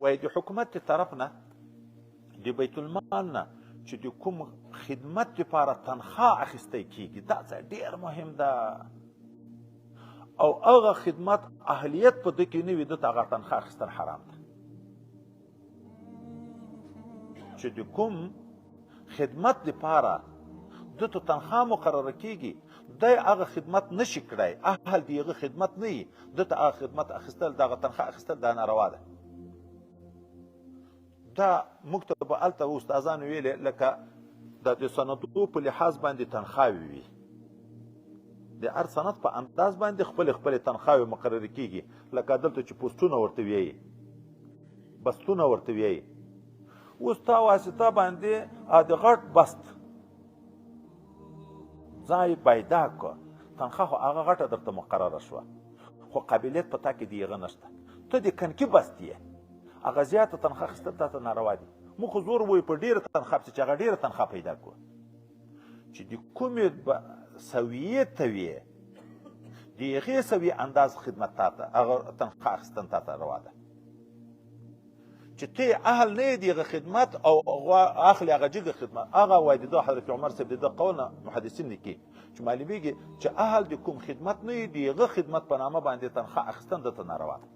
وایي د حکومت د طرف نه د بیت المال نه چې د کوم خدمت دپاره تنخواه اخیستی کېږي دا ځای ډېر مهم ده او هغه خدمت اهلیت په ده کې نه وي ده ته هغه تنخواه اخیستل حرام ده چې د کوم خدمت دپاره ده ته تنخواه مقرره کېږي دی هغه خدمت نشي کړی اهل د هغه خدمت نه وي ده ته هغه خدمت اخیستل د هغه تنخواه اخیستل دا ناروا ده دا موږ ته به هلته استادانو ویلې لکه د سندو په لحاظ باندې تنخواوې وي د هر سند په انداز باندې خپلې تنخواوې مقررې کېږي لکه دلته چې پوسټونه ورته ویایي بستونه ورته ویایي اوس تا واسطه باندې د غټ بست ځای پیدا کړه تنخواه خو هغه غټه درته مقرره شوه خو قابلیت په تا کې د هغه نشته ته د کنکي بست یې هغه زیاته تنخواه اخیستل تا ته ناروا دي موږ خو زور وایو په ډېره تنخواه پسې چې هغه ډېره تنخواه پیدا کړو چې د کومې سویې ته وي د هغې سویې انداز خدمت تا ته هغه تنخواه اخیستن تا ته روا ده چې ته اهل نه یې د هغه خدمت او اخلي هغه جګه خدمت هغه وایي د ده حضرت عمر صاحب د ده قول نه محدثین لیکي چې معلومیږي چې اهل د کوم خدمت نه یې د هغه خدمت په نامه باندې تنخواه اخیستن ده ته ناروا ده